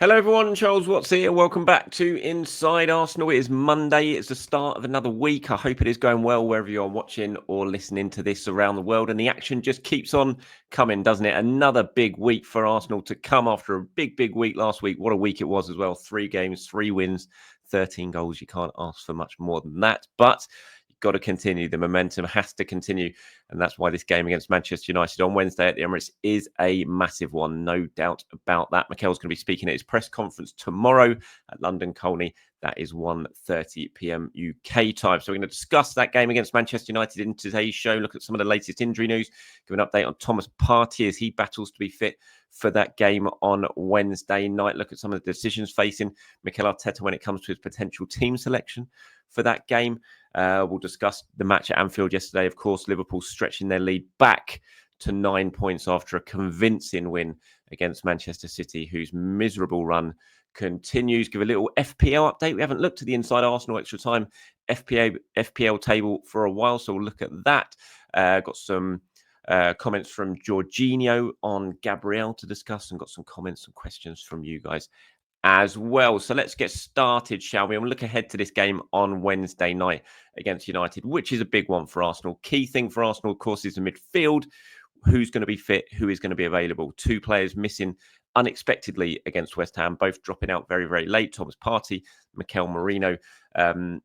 Hello, everyone. Charles Watts here. Welcome back to Inside Arsenal. It is Monday. It's the start of another week. I hope it is going well wherever you are watching or listening to this around the world. And the action just keeps on coming, doesn't it? Another big week for Arsenal to come after a big week last week. What a week it was as well. 3 games, 3 wins, 13 goals. You can't ask for much more than that. But you've got to continue. The momentum has to continue. And that's why this game against Manchester United on Wednesday at the Emirates is a massive one. No doubt about that. Mikel's going to be speaking at his press conference tomorrow at London Colney. That is 1:30 p.m. UK time. So we're going to discuss that game against Manchester United in today's show, look at some of the latest injury news, give an update on Thomas Partey as he battles to be fit for that game on Wednesday night, look at some of the decisions facing Mikel Arteta when it comes to his potential team selection for that game. We'll discuss the match at Anfield yesterday. Of course, Liverpool stretching their lead back to 9 points after a convincing win against Manchester City, whose miserable run continues. Give a little FPL update. We haven't looked at the Inside Arsenal Extra Time FPL table for a while, so we'll look at that. Got some comments from Jorginho on Gabriel to discuss, and got some comments and questions from you guys as well. So let's get started, shall we? And we'll look ahead to this game on Wednesday night against United, which is a big one for Arsenal. Key thing for Arsenal, of course, is the midfield. Who's going to be fit? Who is going to be available? 2 players missing unexpectedly against West Ham, both dropping out very late. Thomas Partey, Mikel Merino.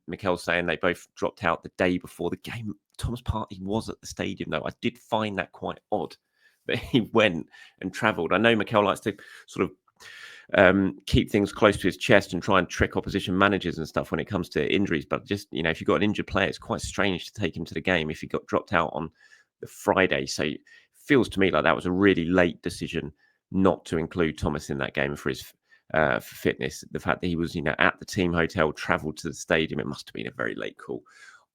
Mikel saying they both dropped out the day before the game. Thomas Partey was at the stadium, though. I did find that quite odd that he went and travelled. I know Mikel likes to sort of keep things close to his chest and try and trick opposition managers and stuff when it comes to injuries. But just, if you've got an injured player, it's quite strange to take him to the game if he got dropped out on the Friday. So it feels to me like that was a really late decision not to include Thomas in that game for his fitness. The fact that he was, at the team hotel, travelled to the stadium, it must have been a very late call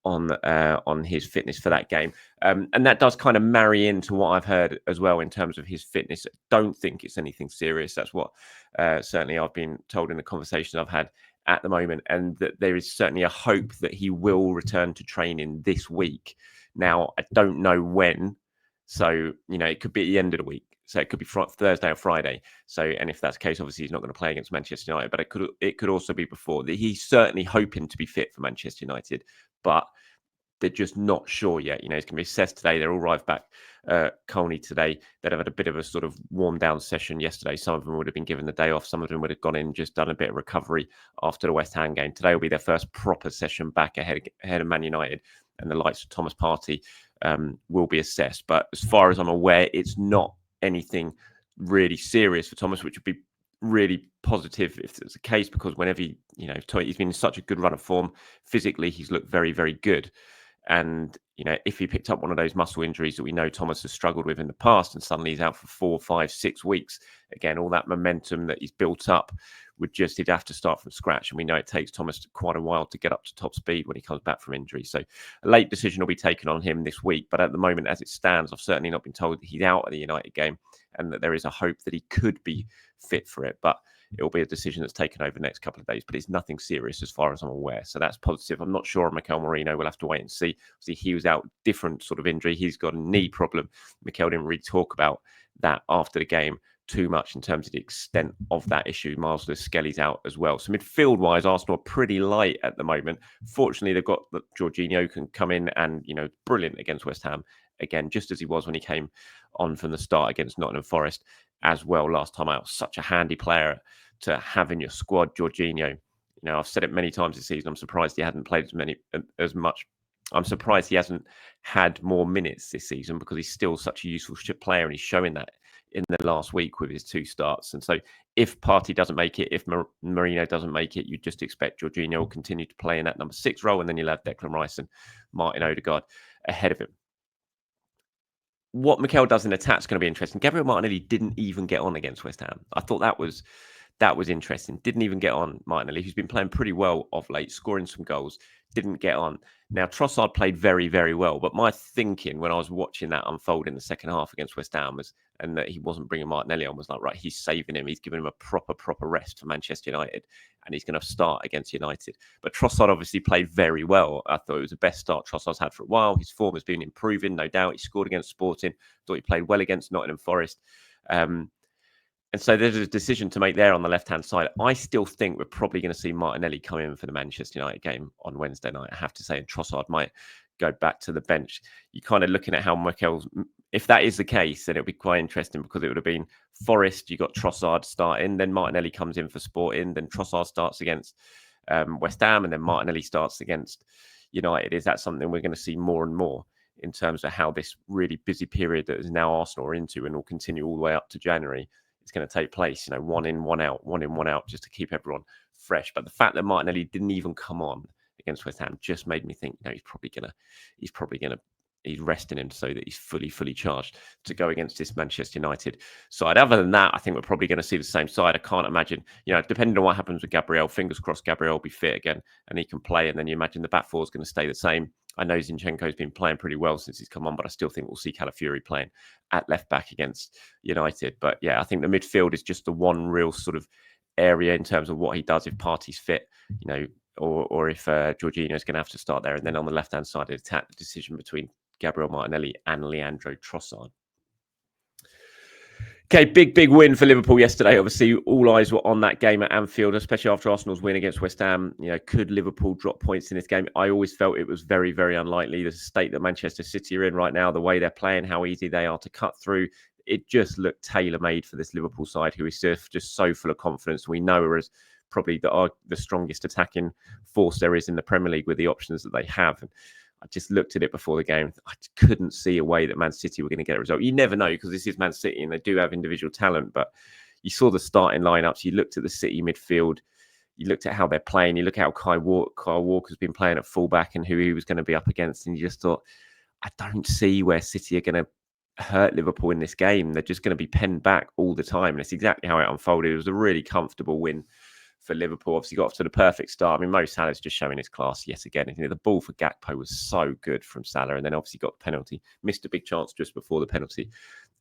on his fitness for that game. And that does kind of marry into what I've heard as well in terms of his fitness. I don't think it's anything serious. That's what certainly I've been told in the conversations I've had at the moment, and that there is certainly a hope that he will return to training this week. Now, I don't know when. So, it could be at the end of the week. So it could be Thursday or Friday. So, and if that's the case, obviously he's not going to play against Manchester United, but it could also be before. He's certainly hoping to be fit for Manchester United, but they're just not sure yet. It's going to be assessed today. They're all arrived back Colney today. They'd have had a bit of a sort of warm down session yesterday. Some of them would have been given the day off. Some of them would have gone in and just done a bit of recovery after the West Ham game. Today will be their first proper session back ahead of Man United, and the likes of Thomas Partey will be assessed. But as far as I'm aware, it's not anything really serious for Thomas, which would be really positive if it's the case, because whenever he's been in such a good run of form physically, he's looked very good. And if he picked up one of those muscle injuries that we know Thomas has struggled with in the past, and suddenly he's out for 4, 5, 6 weeks, again, all that momentum that he's built up he'd have to start from scratch. And we know it takes Thomas quite a while to get up to top speed when he comes back from injury. So a late decision will be taken on him this week. But at the moment, as it stands, I've certainly not been told that he's out at the United game, and that there is a hope that he could be fit for it. But it will be a decision that's taken over the next couple of days, but it's nothing serious as far as I'm aware. So that's positive. I'm not sure on Mikel Merino. We'll have to wait and see. See, he was out, different sort of injury. He's got a knee problem. Mikel didn't really talk about that after the game too much in terms of the extent of that issue. Miles Skelly's out as well. So midfield-wise, Arsenal are pretty light at the moment. Fortunately, they've got Jorginho can come in and, brilliant against West Ham. Again, just as he was when he came on from the start against Nottingham Forest as well last time out. Such a handy player to have in your squad, Jorginho. I've said it many times this season. I'm surprised he hadn't played as much. I'm surprised he hasn't had more minutes this season, because he's still such a useful player, and he's showing that in the last week with his 2 starts. And so if Partey doesn't make it, if Merino doesn't make it, you just expect Jorginho will continue to play in that number 6 role, and then you'll have Declan Rice and Martin Odegaard ahead of him. What Mikel does in attack is going to be interesting. Gabriel Martinelli didn't even get on against West Ham. I thought that was interesting. Didn't even get on. Martinelli, who's been playing pretty well of late, scoring some goals, didn't get on. Now, Trossard played very well, but my thinking when I was watching that unfold in the second half against West Ham was, and that he wasn't bringing Martinelli on, was like, right, he's saving him. He's giving him a proper rest for Manchester United, and he's going to start against United. But Trossard obviously played very well. I thought it was the best start Trossard's had for a while. His form has been improving, no doubt. He scored against Sporting. Thought he played well against Nottingham Forest. And so there's a decision to make there on the left-hand side. I still think we're probably going to see Martinelli come in for the Manchester United game on Wednesday night, I have to say, and Trossard might go back to the bench. You're kind of looking at how Mikel's, if that is the case, then it'll be quite interesting because it would have been Forest, you got Trossard starting, then Martinelli comes in for Sporting, then Trossard starts against West Ham, and then Martinelli starts against United. Is that something we're going to see more and more in terms of how this really busy period that is now Arsenal are into and will continue all the way up to January? It's going to take place, one in, one out, one in, one out, just to keep everyone fresh. But the fact that Martinelli didn't even come on against West Ham just made me think, he's probably gonna, he's resting him so that he's fully charged to go against this Manchester United side. Other than that, I think we're probably going to see the same side. I can't imagine, depending on what happens with Gabriel, fingers crossed Gabriel will be fit again and he can play. And then you imagine the back four is going to stay the same. I know Zinchenko's been playing pretty well since he's come on, but I still think we'll see Calafiori playing at left back against United. But yeah, I think the midfield is just the one real sort of area in terms of what he does if Partey's fit, or if Jorginho is going to have to start there. And then on the left-hand side, the decision between Gabriel Martinelli and Leandro Trossard. Okay, big win for Liverpool yesterday. Obviously, all eyes were on that game at Anfield, especially after Arsenal's win against West Ham. Could Liverpool drop points in this game? I always felt it was very, very unlikely. The state that Manchester City are in right now, the way they're playing, how easy they are to cut through, it just looked tailor-made for this Liverpool side, who is just so full of confidence. We know are as probably the strongest attacking force there is in the Premier League with the options that they have. And I just looked at it before the game. I couldn't see a way that Man City were going to get a result. You never know because this is Man City and they do have individual talent. But you saw the starting lineups. You looked at the City midfield. You looked at how they're playing. You look at how Kyle Walker's been playing at fullback and who he was going to be up against. And you just thought, I don't see where City are going to hurt Liverpool in this game. They're just going to be penned back all the time. And it's exactly how it unfolded. It was a really comfortable win for Liverpool. Obviously got off to the perfect start. I mean, Mo Salah's just showing his class yet again. The ball for Gakpo was so good from Salah, and then obviously got the penalty. Missed a big chance just before the penalty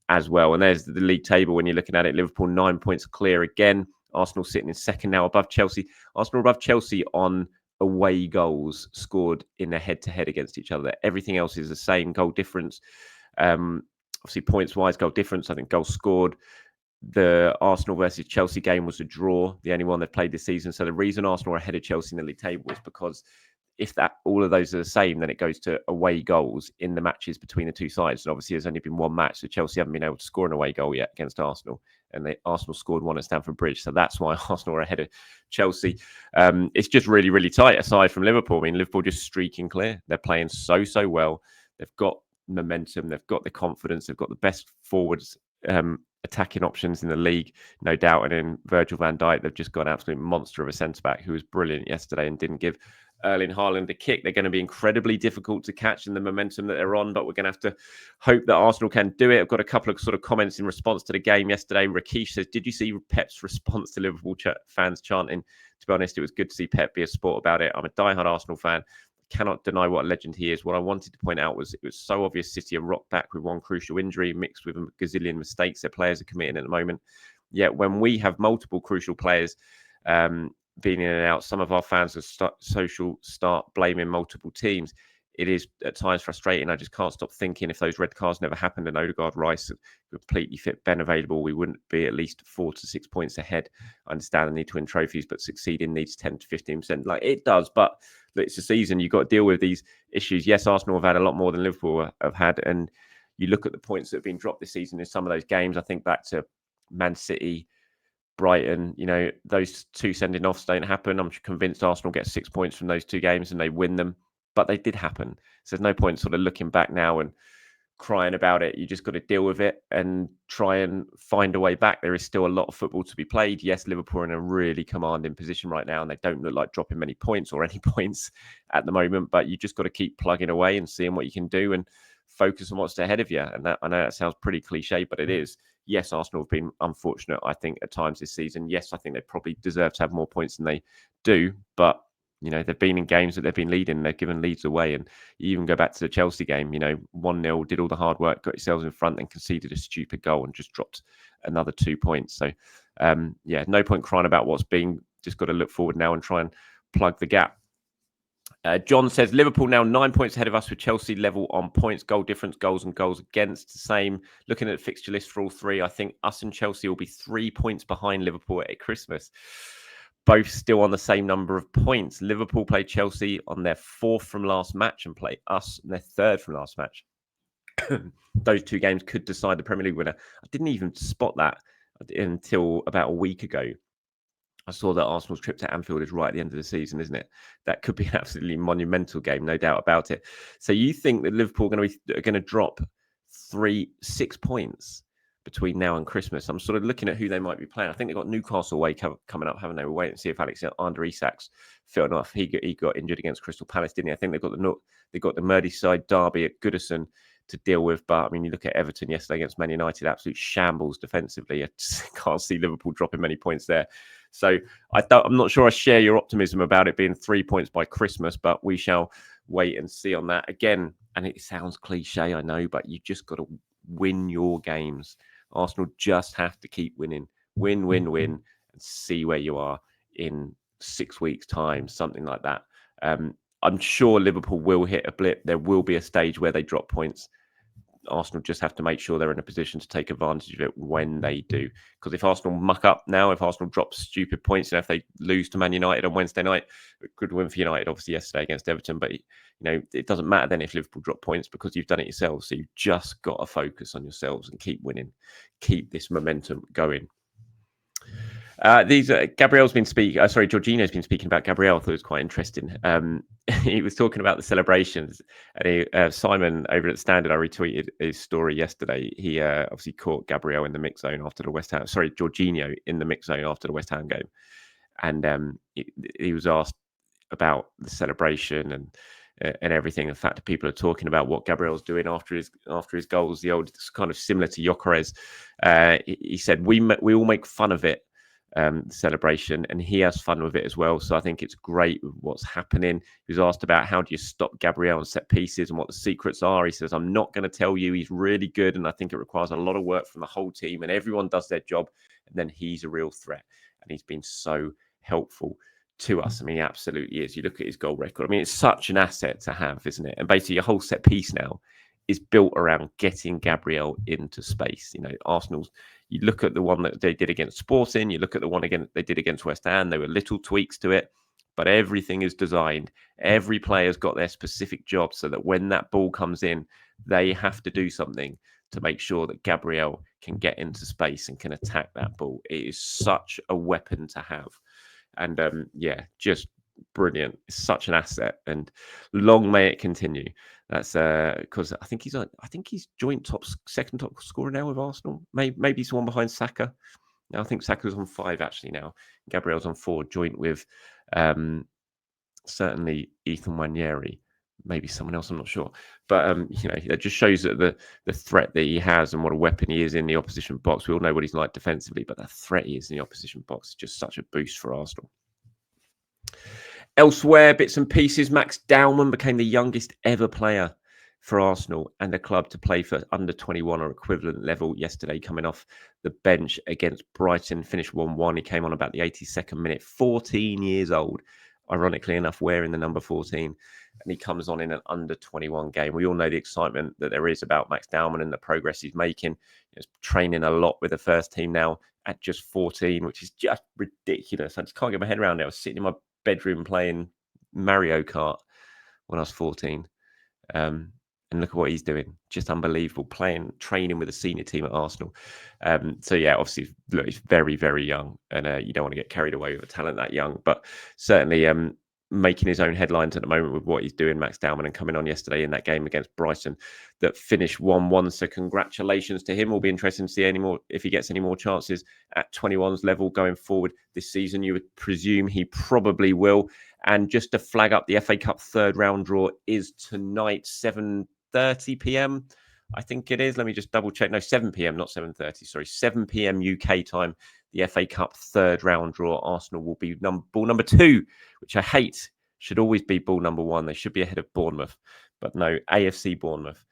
as well. And there's the league table when you're looking at it. Liverpool 9 points clear again. Arsenal sitting in second now above Chelsea. Arsenal above Chelsea on away goals scored in a head-to-head against each other. Everything else is the same goal difference. Obviously points-wise, goal difference. I think goals scored. The Arsenal versus Chelsea game was a draw, the only one they've played this season. So the reason Arsenal are ahead of Chelsea in the league table is because if all of those are the same, then it goes to away goals in the matches between the two sides. And obviously, there's only been one match, so Chelsea haven't been able to score an away goal yet against Arsenal. And Arsenal scored one at Stamford Bridge. So that's why Arsenal are ahead of Chelsea. It's just really, really tight aside from Liverpool. I mean, Liverpool just streaking clear. They're playing so well. They've got momentum. They've got the confidence. They've got the best forwards attacking options in the league, no doubt. And in Virgil van Dijk, they've just got an absolute monster of a centre-back who was brilliant yesterday and didn't give Erling Haaland a kick. They're going to be incredibly difficult to catch in the momentum that they're on, but we're going to have to hope that Arsenal can do it. I've got a couple of sort of comments in response to the game yesterday. Rakesh says, did you see Pep's response to Liverpool fans chanting? To be honest, it was good to see Pep be a sport about it. I'm a diehard Arsenal fan. Cannot deny what a legend he is. What I wanted to point out was it was so obvious City are rocked back with one crucial injury mixed with a gazillion mistakes their players are committing at the moment. Yet when we have multiple crucial players being in and out, some of our fans start blaming multiple teams. It is at times frustrating. I just can't stop thinking if those red cards never happened and Odegaard, Rice completely fit, Ben available, we wouldn't be at least 4 to 6 points ahead. I understand the need to win trophies, but succeeding needs 10 to 15%. Like it does, but it's a season. You've got to deal with these issues. Yes, Arsenal have had a lot more than Liverpool have had. And you look at the points that have been dropped this season in some of those games. I think back to Man City, Brighton, those two sending offs don't happen. I'm convinced Arsenal get 6 points from those two games and they win them. But they did happen. So there's no point sort of looking back now and crying about it. You just got to deal with it and try and find a way back. There is still a lot of football to be played. Yes, Liverpool are in a really commanding position right now and they don't look like dropping many points or any points at the moment, but you just got to keep plugging away and seeing what you can do and focus on what's ahead of you. And that, I know that sounds pretty cliche, but it is. Yes, Arsenal have been unfortunate, I think, at times this season. Yes, I think they probably deserve to have more points than they do, but they've been in games that they've been leading. They've given leads away. And you even go back to the Chelsea game, 1-0, did all the hard work, got yourselves in front and conceded a stupid goal and just dropped another 2 points. So, no point crying about what's been. Just got to look forward now and try and plug the gap. John says Liverpool now 9 points ahead of us with Chelsea level on points, goal difference, goals and goals against. The same. Looking at the fixture list for all three, I think us and Chelsea will be 3 points behind Liverpool at Christmas. Both still on the same number of points. Liverpool play Chelsea on their 4th from last match and play us on their 3rd from last match. Those 2 games could decide the Premier League winner. I didn't even spot that until about a week ago. I saw that Arsenal's trip to Anfield is right at the end of the season, isn't it? That could be an absolutely monumental game, no doubt about it. So you think that Liverpool are going to drop 6 points between now and Christmas? I'm sort of looking at who they might be playing. I think they've got Newcastle away coming up, haven't they? We'll wait and see if Alexander Isak's fit enough. He got injured against Crystal Palace, didn't he? I think they've got the Merseyside derby at Goodison to deal with. But I mean, you look at Everton yesterday against Man United, absolute shambles defensively. I just can't see Liverpool dropping many points there. So I'm not sure I share your optimism about it being 3 points by Christmas, but we shall wait and see on that. Again, and it sounds cliche, I know, but you just got to win your games. Arsenal just have to keep winning. Win, and see where you are in 6 weeks' time, something like that. I'm sure Liverpool will hit a blip. There will be a stage where they drop points. Arsenal just have to make sure they're in a position to take advantage of it when they do. Because if Arsenal muck up now, if Arsenal drop stupid points, and if they lose to Man United on Wednesday night, good win for United, obviously, yesterday against Everton. But, it doesn't matter then if Liverpool drop points because you've done it yourselves. So you've just got to focus on yourselves and keep winning, keep this momentum going. Gabriel's been speaking. Jorginho's been speaking about Gabriel. I thought it was quite interesting. He was talking about the celebrations, and Simon over at the Standard. I retweeted his story yesterday. He obviously caught Gabriel in the mix zone after the West Ham. Sorry, Jorginho in the mix zone after the West Ham game, and he was asked about the celebration and everything. In fact, that people are talking about what Gabriel's doing after his goals. The old, it's kind of similar to Gyökeres. He said we all make fun of it. Celebration, and he has fun with it as well. So I think it's great with what's happening. He was asked about how do you stop Gabriel on set pieces and what the secrets are. He says, I'm not going to tell you. He's really good, and I think it requires a lot of work from the whole team, and everyone does their job, and then he's a real threat, and he's been so helpful to us. I mean, he absolutely is. You look at his goal record. I mean, it's such an asset to have, isn't it? And basically your whole set piece now is built around getting Gabriel into space. Arsenal's, you look at the one that they did against Sporting, you look at the one again they did against West Ham, there were little tweaks to it, but everything is designed. Every player's got their specific job so that when that ball comes in, they have to do something to make sure that Gabriel can get into space and can attack that ball. It is such a weapon to have. And just brilliant. It's such an asset, and long may it continue. That's because I think he's joint second top scorer now with Arsenal. Maybe he's the one behind Saka. Now I think Saka's on 5 actually now. Gabriel's on 4, joint with certainly Ethan Nwaneri. Maybe someone else, I'm not sure. But it just shows that the threat that he has and what a weapon he is in the opposition box. We all know what he's like defensively, but the threat he is in the opposition box is just such a boost for Arsenal. Elsewhere, bits and pieces. Max Dowman became the youngest ever player for Arsenal and the club to play for under 21 or equivalent level yesterday, coming off the bench against Brighton, finished 1-1. He came on about the 82nd minute, 14 years old, ironically enough, wearing the number 14. And he comes on in an under 21 game. We all know the excitement that there is about Max Dowman and the progress he's making. He's training a lot with the first team now at just 14, which is just ridiculous. I just can't get my head around it. I was sitting in my bedroom playing Mario Kart when I was 14. And look at what he's doing. Just unbelievable. Training with a senior team at Arsenal. Obviously, look, he's very, very young. And you don't want to get carried away with a talent that young. But certainly making his own headlines at the moment with what he's doing, Max Dowman, and coming on yesterday in that game against Brighton that finished 1-1. So congratulations to him. Will be interesting to see if he gets any more chances at 21's level going forward this season. You would presume he probably will. And just to flag up, the FA Cup third round draw is tonight, 7:30 p.m. I think it is. Let me just double check. No, 7 p.m, not 7:30. Sorry, 7 p.m. UK time. The FA Cup third round draw. Arsenal will be ball number 2, which I hate. Should always be ball number 1. They should be ahead of Bournemouth. But no, AFC Bournemouth.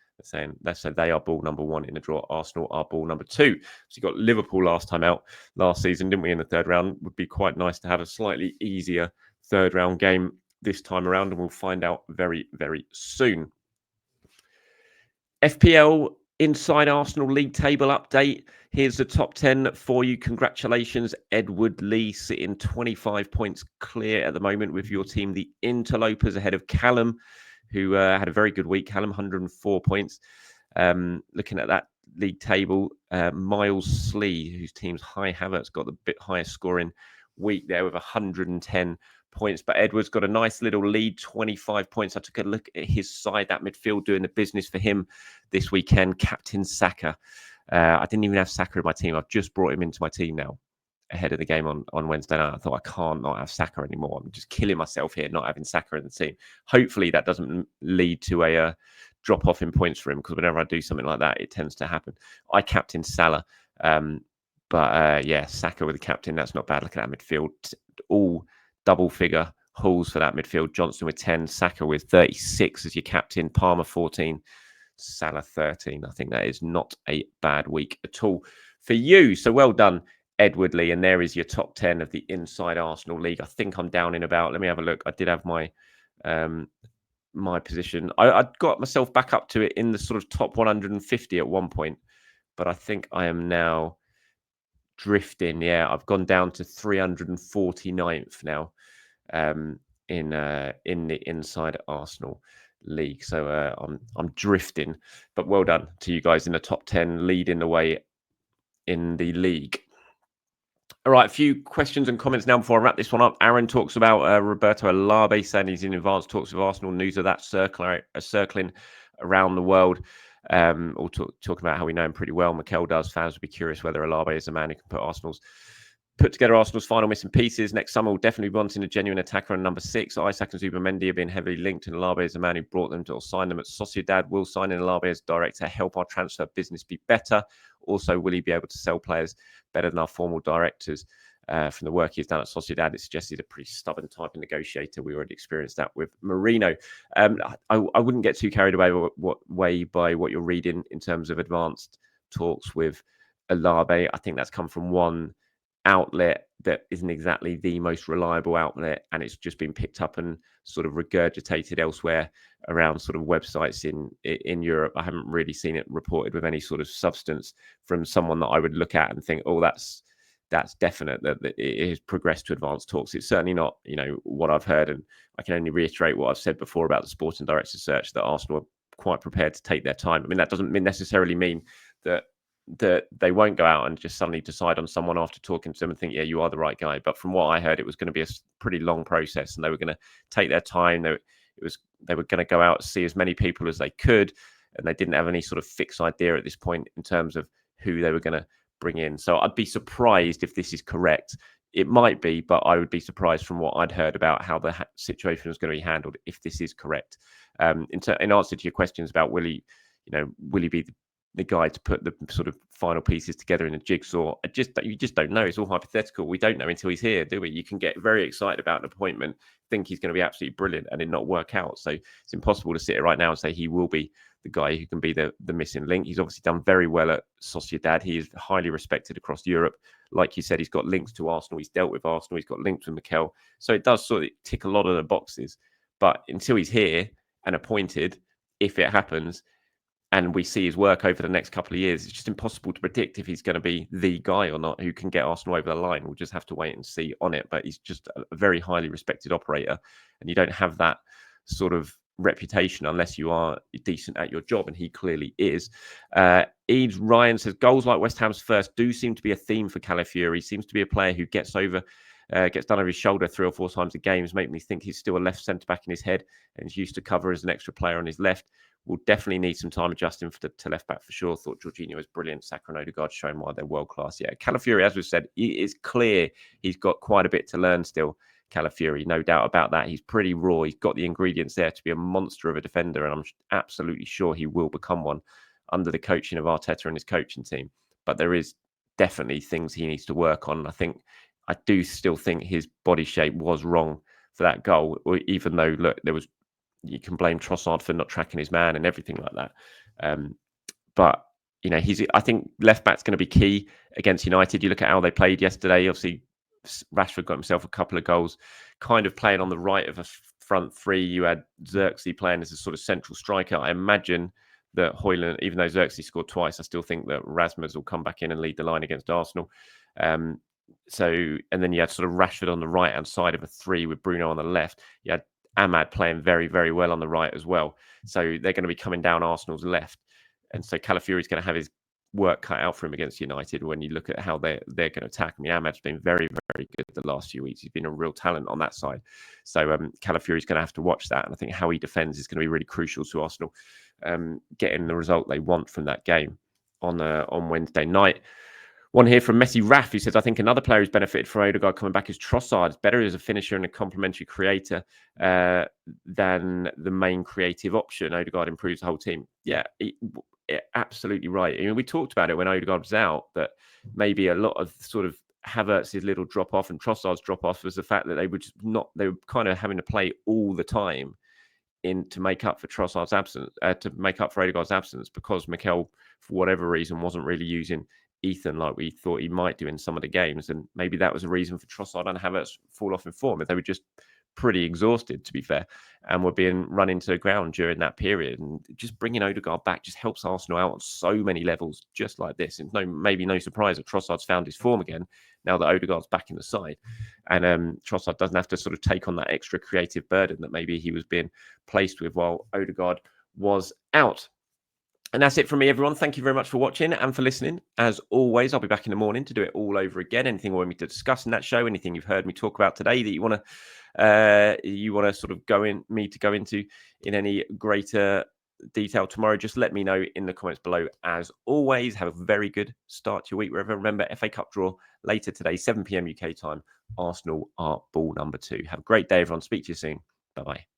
They're saying they are ball number 1 in the draw. Arsenal are ball number 2. So you got Liverpool last time out last season, didn't we, in the third round? Would be quite nice to have a slightly easier third round game this time around, and we'll find out very, very soon. FPL Inside Arsenal League table update. Here's the top 10 for you. Congratulations, Edward Lee, sitting 25 points clear at the moment with your team, the Interlopers, ahead of Callum, who had a very good week. Callum, 104 points. Looking at that league table, Miles Slee, whose team's High Havertz, got the bit higher scoring week there with 110 points. But Edward's got a nice little lead, 25 points. I took a look at his side, that midfield doing the business for him this weekend. Captain Saka. I didn't even have Saka in my team. I've just brought him into my team now ahead of the game on Wednesday night. I thought, I can't not have Saka anymore. I'm just killing myself here not having Saka in the team. Hopefully that doesn't lead to a drop off in points for him, because whenever I do something like that, it tends to happen. I captain Salah. Yeah, Saka with the captain, that's not bad. Look at that midfield. All double figure hauls for that midfield. Johnson with 10, Saka with 36 as your captain, Palmer 14, Salah 13. I think that is not a bad week at all for you. So well done, Edward Lee. And there is your top 10 of the Inside Arsenal League. I think I'm down in about, let me have a look. I did have my my position. I got myself back up to it in the sort of top 150 at one point, but I think I am now drifting. Yeah, I've gone down to 349th now in the Inside Arsenal League. So I'm drifting, but well done to you guys in the top 10, leading the way in the league. All right, a few questions and comments now before I wrap this one up. Aaron talks about Roberto Olabe, saying he's in advanced talks with Arsenal. News of that circling around the world. Or talking about how we know him pretty well. Mikel does. Fans would be curious whether Olabe is a man who can put together Arsenal's final missing pieces. Next summer, we'll definitely be wanting a genuine attacker on number 6. Isaac and Zubimendi have been heavily linked, and Olabe is the man who brought them to or signed them at Sociedad. Will signing Olabe as director help our transfer business be better? Also, will he be able to sell players better than our formal directors? From the work he's done at Sociedad, it suggests he's a pretty stubborn type of negotiator. We already experienced that with Marino. I wouldn't get too carried away by what you're reading in terms of advanced talks with Olabe. I think that's come from one outlet that isn't exactly the most reliable outlet, and it's just been picked up and sort of regurgitated elsewhere around sort of websites in Europe. I haven't really seen it reported with any sort of substance from someone that I would look at and think, oh, that's definite that it has progressed to advanced talks. It's certainly not, what I've heard, and I can only reiterate what I've said before about the sporting director search, that Arsenal are quite prepared to take their time. I mean, that doesn't necessarily mean that they won't go out and just suddenly decide on someone after talking to them and think, yeah, you are the right guy. But from what I heard, it was going to be a pretty long process, and they were going to take their time. They were going to go out and see as many people as they could, and they didn't have any sort of fixed idea at this point in terms of who they were going to bring in. So I'd be surprised if this is correct. It might be, but I would be surprised from what I'd heard about how the situation was going to be handled if this is correct. In answer to your questions about will he be the guy to put the sort of final pieces together in a jigsaw, you just don't know. It's all hypothetical. We don't know until he's here, do we? You can get very excited about an appointment, think he's going to be absolutely brilliant, and it not work out. So it's impossible to sit here right now and say he will be the guy who can be the missing link. He's obviously done very well at Sociedad. He is highly respected across Europe. Like you said, he's got links to Arsenal. He's dealt with Arsenal. He's got links with Mikel. So it does sort of tick a lot of the boxes. But until he's here and appointed, if it happens, and we see his work over the next couple of years, it's just impossible to predict if he's going to be the guy or not who can get Arsenal over the line. We'll just have to wait and see on it. But he's just a very highly respected operator, and you don't have that sort of reputation unless you are decent at your job, and he clearly is. Eves Ryan says, goals like West Ham's first do seem to be a theme for Calafiori. Seems to be a player who gets done over his shoulder 3 or 4 times a game. Make me think he's still a left centre back in his head and is used to cover as an extra player on his left. Will definitely need some time adjusting to left back for sure. Thought Jorginho was brilliant. Saka and Odegaard showing why they're world class. Yeah, Calafiori, as we've said, it's clear he's got quite a bit to learn still. Calafiori, no doubt about that. He's pretty raw. He's got the ingredients there to be a monster of a defender, and I'm absolutely sure he will become one under the coaching of Arteta and his coaching team. But there is definitely things he needs to work on. I do still think his body shape was wrong for that goal, even though, look, you can blame Trossard for not tracking his man and everything like that. But I think left back's going to be key against United. You look at how they played yesterday. Obviously, Rashford got himself a couple of goals, kind of playing on the right of a front three, you had Xerxes playing as a sort of central striker. I imagine that Højlund, even though Xerxes scored twice, I still think that Rasmus will come back in and lead the line against Arsenal. And then you had sort of Rashford on the right-hand side of a three with Bruno on the left. You had Ahmad playing very, very well on the right as well. So they're going to be coming down Arsenal's left. And so Calafiori's going to have his work cut out for him against United when you look at how they're going to attack. I mean, Ahmad's been very, very good the last few weeks. He's been a real talent on that side. So Calafiori's going to have to watch that. And I think how he defends is going to be really crucial to Arsenal getting the result they want from that game on Wednesday night. One here from Messi Raff, who says, I think another player who's benefited from Odegaard coming back is Trossard. It's better as a finisher and a complementary creator than the main creative option. Odegaard improves the whole team. Yeah, absolutely right. I mean, we talked about it when Odegaard was out, that maybe a lot of sort of Havertz's little drop off and Trossard's drop off was the fact that they were kind of having to play all the time to make up for Trossard's absence, to make up for Odegaard's absence, because Mikel, for whatever reason, wasn't really using Ethan like we thought he might do in some of the games. And maybe that was a reason for Trossard and Havertz fall off in form. If they were just pretty exhausted, to be fair, and were being run into the ground during that period. And just bringing Odegaard back just helps Arsenal out on so many levels, just like this. And maybe no surprise that Trossard's found his form again now that Odegaard's back in the side. And Trossard doesn't have to sort of take on that extra creative burden that maybe he was being placed with while Odegaard was out. And that's it from me, everyone. Thank you very much for watching and for listening. As always, I'll be back in the morning to do it all over again. Anything you want me to discuss in that show, anything you've heard me talk about today that you want to sort of go into in any greater detail tomorrow, just let me know in the comments below. As always, have a very good start to your week wherever. Remember, FA Cup draw later today, 7 p.m. UK time. Arsenal are ball number 2. Have a great day, everyone. Speak to you soon. Bye-bye.